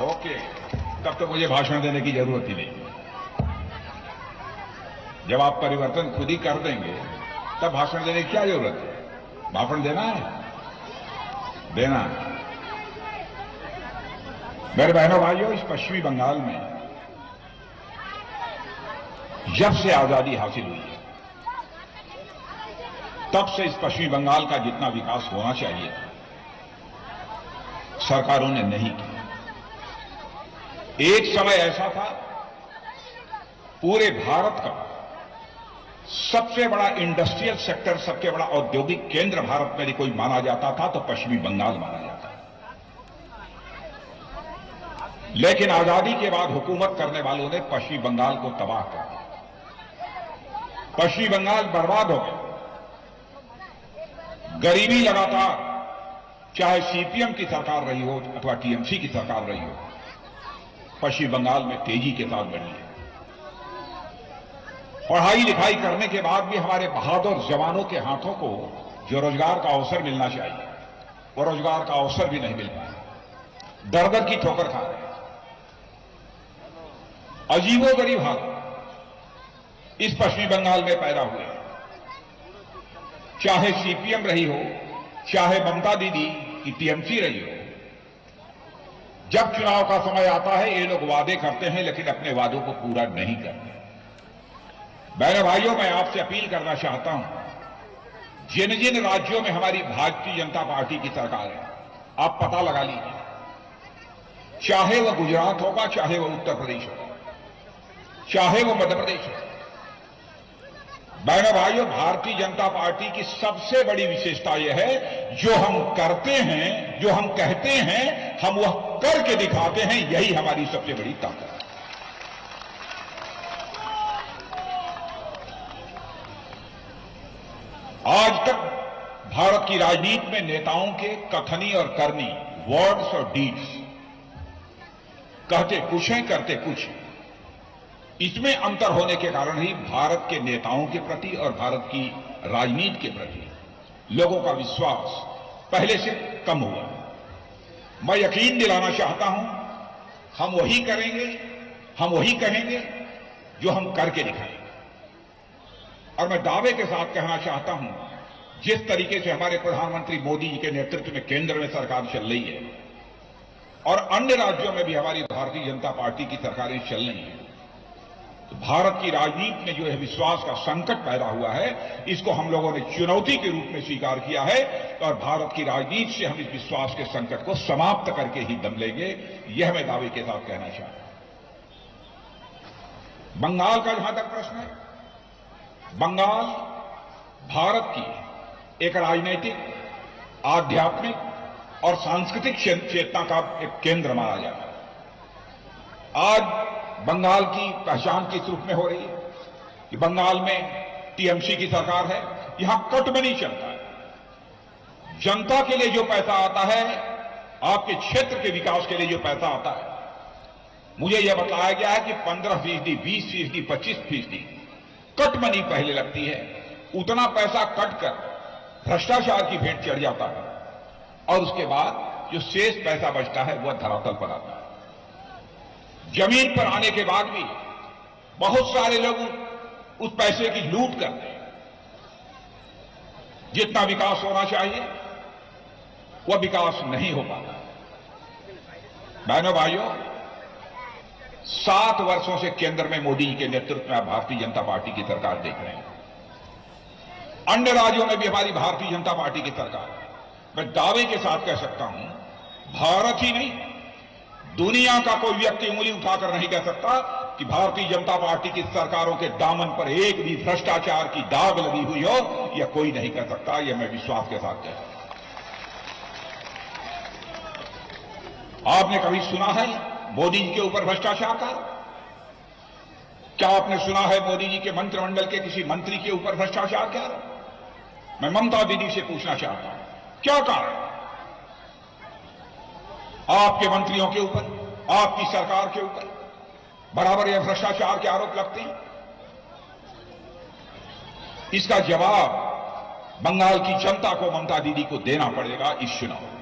Okay, तब तो मुझे भाषण देने की जरूरत ही नहीं। जब आप परिवर्तन खुद ही कर देंगे तब भाषण देने की क्या जरूरत है? भाषण देना है, देना है। मेरे बहनों भाइयों, इस पश्चिमी बंगाल में जब से आजादी हासिल हुई है तब से इस पश्चिमी बंगाल का जितना विकास होना चाहिए सरकारों ने नहीं किया। एक समय ऐसा था पूरे भारत का सबसे बड़ा इंडस्ट्रियल सेक्टर, सबसे बड़ा औद्योगिक केंद्र भारत में कोई माना जाता था तो पश्चिमी बंगाल माना जाता था। लेकिन आजादी के बाद हुकूमत करने वालों ने पश्चिमी बंगाल को तबाह कर दिया। पश्चिमी बंगाल बर्बाद हो गया। गरीबी लगातार, चाहे सीपीएम की सरकार रही हो अथवा टीएमसी की सरकार रही हो, पश्चिम बंगाल में तेजी के साथ बढ़ी है। पढ़ाई लिखाई करने के बाद भी हमारे बहादुर जवानों के हाथों को जो रोजगार का अवसर मिलना चाहिए वो रोजगार का अवसर भी नहीं मिल पाया। दर-दर की ठोकर खा रहे हैं। अजीबोगरीब हाल इस पश्चिमी बंगाल में पैदा हुए। चाहे सीपीएम रही हो, चाहे ममता दीदी की टीएमसी रही हो, जब चुनाव का समय आता है ये लोग वादे करते हैं लेकिन अपने वादों को पूरा नहीं करते। बहनों भाइयों, मैं आपसे अपील करना चाहता हूं, जिन जिन राज्यों में हमारी भारतीय जनता पार्टी की सरकार है आप पता लगा लीजिए। चाहे वह गुजरात होगा, चाहे वह उत्तर प्रदेश होगा, चाहे वह मध्य प्रदेश हो। बहनों भाइयों, भारतीय जनता पार्टी की सबसे बड़ी विशेषता यह है जो हम करते हैं, जो हम कहते हैं, हम वह करके दिखाते हैं। यही हमारी सबसे बड़ी ताकत है। आज तक भारत की राजनीति में नेताओं के कथनी और करनी, वर्ड्स और डीड्स, कहते कुछ हैं करते कुछ हैं, इसमें अंतर होने के कारण ही भारत के नेताओं के प्रति और भारत की राजनीति के प्रति लोगों का विश्वास पहले से कम हुआ। मैं यकीन दिलाना चाहता हूं, हम वही करेंगे, हम वही कहेंगे जो हम करके दिखाएंगे। और मैं दावे के साथ कहना चाहता हूं, जिस तरीके से हमारे प्रधानमंत्री मोदी जी के नेतृत्व में केंद्र में सरकार चल रही है और अन्य राज्यों में भी हमारी भारतीय जनता पार्टी की सरकारें चल रही हैं, तो भारत की राजनीति में जो है विश्वास का संकट पैदा हुआ है, इसको हम लोगों ने चुनौती के रूप में स्वीकार किया है और भारत की राजनीति से हम इस विश्वास के संकट को समाप्त करके ही दम लेंगे। यह मैं दावे के साथ कहना चाहता हूं। बंगाल का जहां तक प्रश्न है, बंगाल भारत की एक राजनीतिक, आध्यात्मिक और सांस्कृतिक चेतना का एक केंद्र माना जाता है। आज बंगाल की पहचान किस रूप में हो रही है कि बंगाल में टीएमसी की सरकार है, यहां कटमनी चलता है। जनता के लिए जो पैसा आता है, आपके क्षेत्र के विकास के लिए जो पैसा आता है, मुझे यह बताया गया है कि 15%, 20%, 25% कटमनी पहले लगती है। उतना पैसा कटकर भ्रष्टाचार की भेंट चढ़ जाता है और उसके बाद जो शेष पैसा बचता है वह धरातल पर आता है। जमीन पर आने के बाद भी बहुत सारे लोग उस पैसे की लूट करते हैं। जितना विकास होना चाहिए वह विकास नहीं हो पाता। बहनों भाइयों, 7 वर्षों से केंद्र में मोदी जी के नेतृत्व में भारतीय जनता पार्टी की सरकार देख रहे हैं। अन्य राज्यों में भी हमारी भारतीय जनता पार्टी की सरकार है। मैं दावे के साथ कह सकता हूं, भारत ही नहीं दुनिया का कोई व्यक्ति उंगली उठाकर नहीं कह सकता कि भारतीय जनता पार्टी की सरकारों के दामन पर एक भी भ्रष्टाचार की दाग लगी हुई हो, यह कोई नहीं कह सकता। यह मैं विश्वास के साथ कहता हूं। आपने कभी सुना है मोदी जी के ऊपर भ्रष्टाचार का? क्या आपने सुना है मोदी जी के मंत्रिमंडल के किसी मंत्री के ऊपर भ्रष्टाचार का? मैं ममता दीदी से पूछना चाहता हूं, क्या कारण आपके मंत्रियों के ऊपर, आपकी सरकार के ऊपर बराबर यह भ्रष्टाचार के आरोप लगते हैं? इसका जवाब बंगाल की जनता को, ममता दीदी को देना पड़ेगा इस चुनाव में।